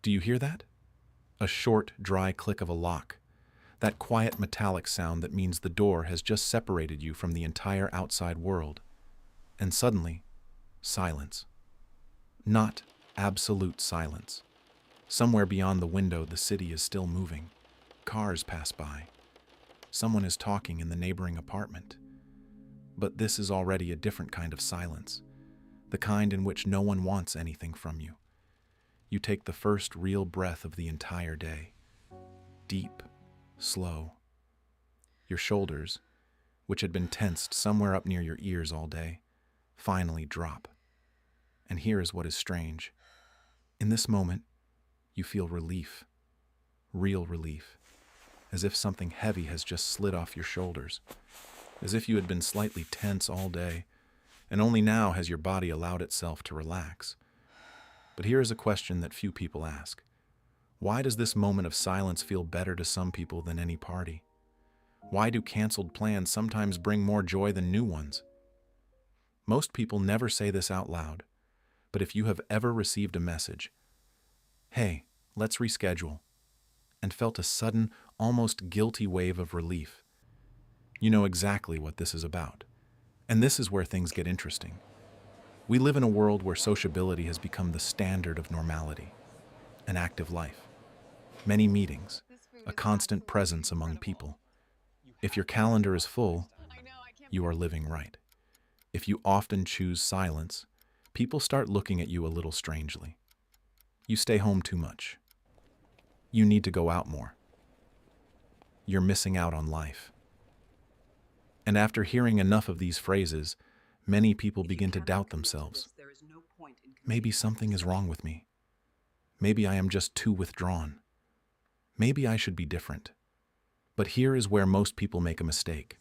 Do you hear that? A short, dry click of a lock. That quiet metallic sound that means the door has just separated you from the entire outside world. And suddenly, silence. Not absolute silence. Somewhere beyond the window, the city is still moving. Cars pass by. Someone is talking in the neighboring apartment. But this is already a different kind of silence, the kind in which no one wants anything from you. You take the first real breath of the entire day. Deep, slow. Your shoulders, which had been tensed somewhere up near your ears all day, finally drop. And here is what is strange. In this moment, you feel relief. Real relief. As if something heavy has just slid off your shoulders. As if you had been slightly tense all day, and only now has your body allowed itself to relax. But here is a question that few people ask. Why does this moment of silence feel better to some people than any party? Why do canceled plans sometimes bring more joy than new ones? Most people never say this out loud, but if you have ever received a message, "Hey, let's reschedule," and felt a sudden, almost guilty wave of relief, you know exactly what this is about. And this is where things get interesting. We live in a world where sociability has become the standard of normality, an active life, many meetings, a constant presence among people. If your calendar is full, you are living right. If you often choose silence, people start looking at you a little strangely. You stay home too much. You need to go out more. You're missing out on life. And after hearing enough of these phrases, many people begin to doubt themselves. Maybe something is wrong with me. Maybe I am just too withdrawn. Maybe I should be different. But here is where most people make a mistake.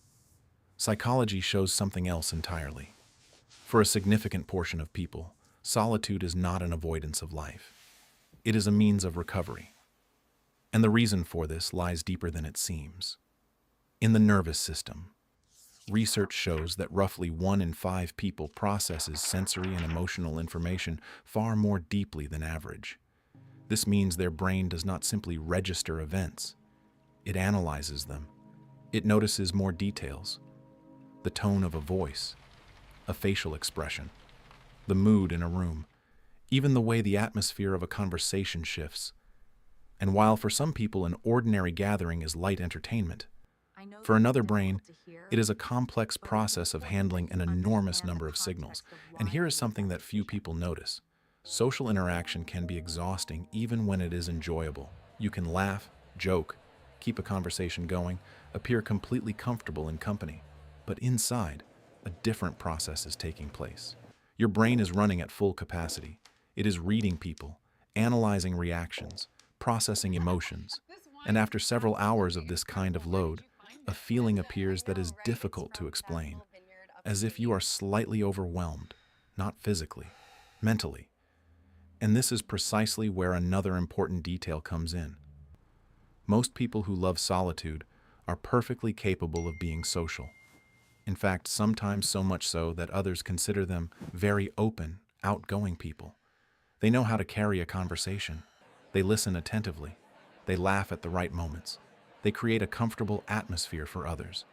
Psychology shows something else entirely. For a significant portion of people, solitude is not an avoidance of life. It is a means of recovery. And the reason for this lies deeper than it seems. In the nervous system, research shows that roughly 1 in 5 people processes sensory and emotional information far more deeply than average. This means their brain does not simply register events. It analyzes them. It notices more details. The tone of a voice, a facial expression, the mood in a room, even the way the atmosphere of a conversation shifts. And while for some people an ordinary gathering is light entertainment, for another brain, it is a complex process of handling an enormous number of signals. And here is something that few people notice. Social interaction can be exhausting even when it is enjoyable. You can laugh, joke, keep a conversation going, appear completely comfortable in company. But inside, a different process is taking place. Your brain is running at full capacity. It is reading people, analyzing reactions, processing emotions. And after several hours of this kind of load, a feeling appears that is difficult to explain, as if you are slightly overwhelmed, not physically, mentally. And this is precisely where another important detail comes in. Most people who love solitude are perfectly capable of being social. In fact, sometimes so much so that others consider them very open, outgoing people. They know how to carry a conversation. They listen attentively. They laugh at the right moments. They create a comfortable atmosphere for others.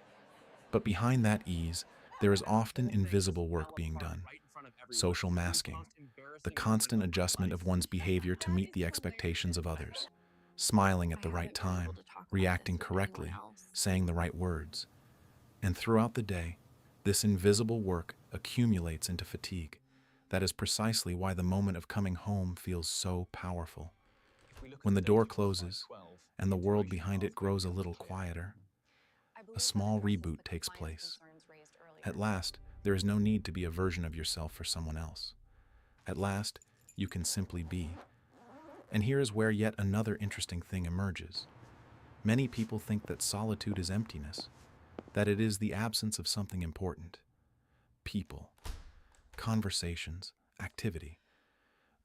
But behind that ease, there is often invisible work being done. Social masking, the constant adjustment of one's behavior to meet the expectations of others. Smiling at the right time, reacting correctly, saying the right words. And throughout the day, this invisible work accumulates into fatigue. That is precisely why the moment of coming home feels so powerful. When the door closes and the world behind it grows a little quieter, a small reboot takes place. At last, there is no need to be a version of yourself for someone else. At last, you can simply be. And here is where yet another interesting thing emerges. Many people think that solitude is emptiness, that it is the absence of something important. People, conversations, activity.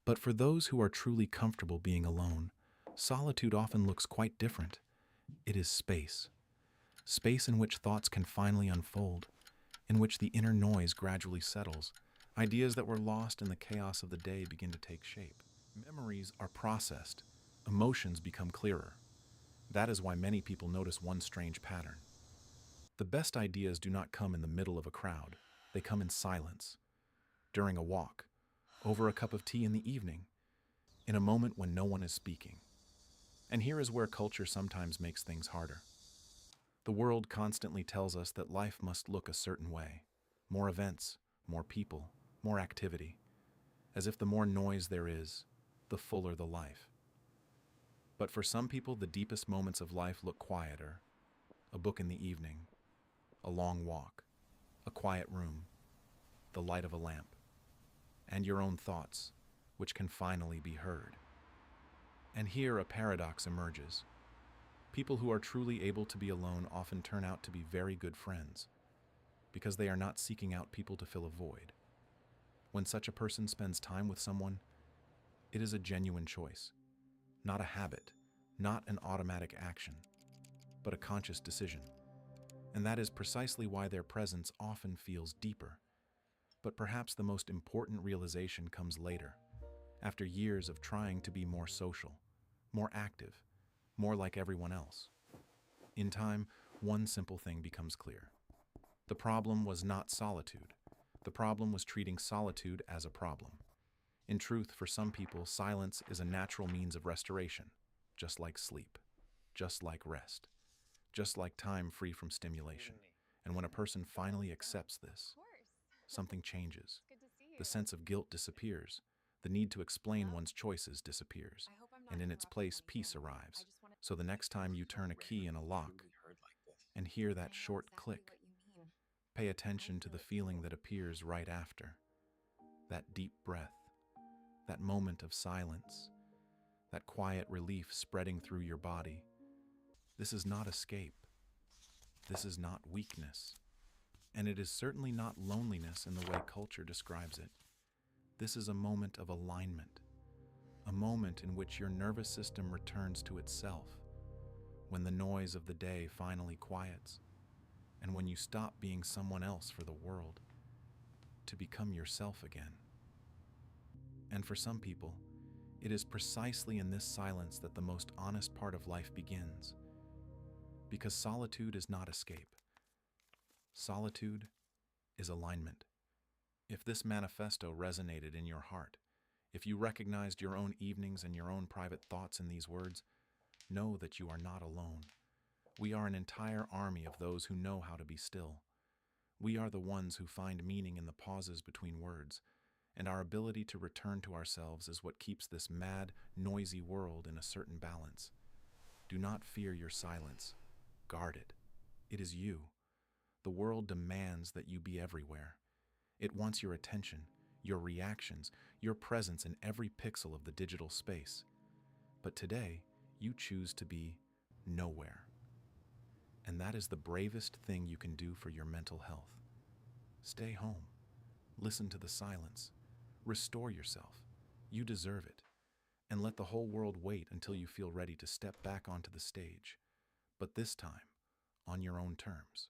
But for those who are truly comfortable being alone, solitude often looks quite different. It is space. Space in which thoughts can finally unfold, in which the inner noise gradually settles. Ideas that were lost in the chaos of the day begin to take shape. Memories are processed, Emotions become clearer. That is why many people notice one strange pattern. The best ideas do not come in the middle of a crowd. They come in silence, during a walk, over a cup of tea in the evening, in a moment when no one is speaking. And here is where culture sometimes makes things harder. The world constantly tells us that life must look a certain way. More events, more people, more activity. As if the more noise there is, the fuller the life. But for some people, the deepest moments of life look quieter. A book in the evening, a long walk, a quiet room, the light of a lamp, and your own thoughts, which can finally be heard. And here a paradox emerges. People who are truly able to be alone often turn out to be very good friends, because they are not seeking out people to fill a void. When such a person spends time with someone, it is a genuine choice, not a habit, not an automatic action, but a conscious decision. And that is precisely why their presence often feels deeper. But perhaps the most important realization comes later, after years of trying to be more social, more active, more like everyone else. In time, one simple thing becomes clear. The problem was not solitude. The problem was treating solitude as a problem. In truth, for some people, silence is a natural means of restoration, just like sleep, just like rest, just like time free from stimulation. And when a person finally accepts this, something changes. The sense of guilt disappears. The need to explain one's choices disappears. And in its place, peace arrives. So the next time you turn a key in a lock and hear that short click, pay attention to the feeling that appears right after. That deep breath, that moment of silence, that quiet relief spreading through your body. This is not escape. This is not weakness. And it is certainly not loneliness in the way culture describes it. This is a moment of alignment, a moment in which your nervous system returns to itself, when the noise of the day finally quiets, and when you stop being someone else for the world to become yourself again. And for some people, it is precisely in this silence that the most honest part of life begins. Because solitude is not escape. Solitude is alignment. If this manifesto resonated in your heart, if you recognized your own evenings and your own private thoughts in these words, know that you are not alone. We are an entire army of those who know how to be still. We are the ones who find meaning in the pauses between words, and our ability to return to ourselves is what keeps this mad, noisy world in a certain balance. Do not fear your silence. Guard it. It is you. The world demands that you be everywhere. It wants your attention, your reactions, your presence in every pixel of the digital space. But today, you choose to be nowhere. And that is the bravest thing you can do for your mental health. Stay home. Listen to the silence. Restore yourself. You deserve it. And let the whole world wait until you feel ready to step back onto the stage. But this time, on your own terms.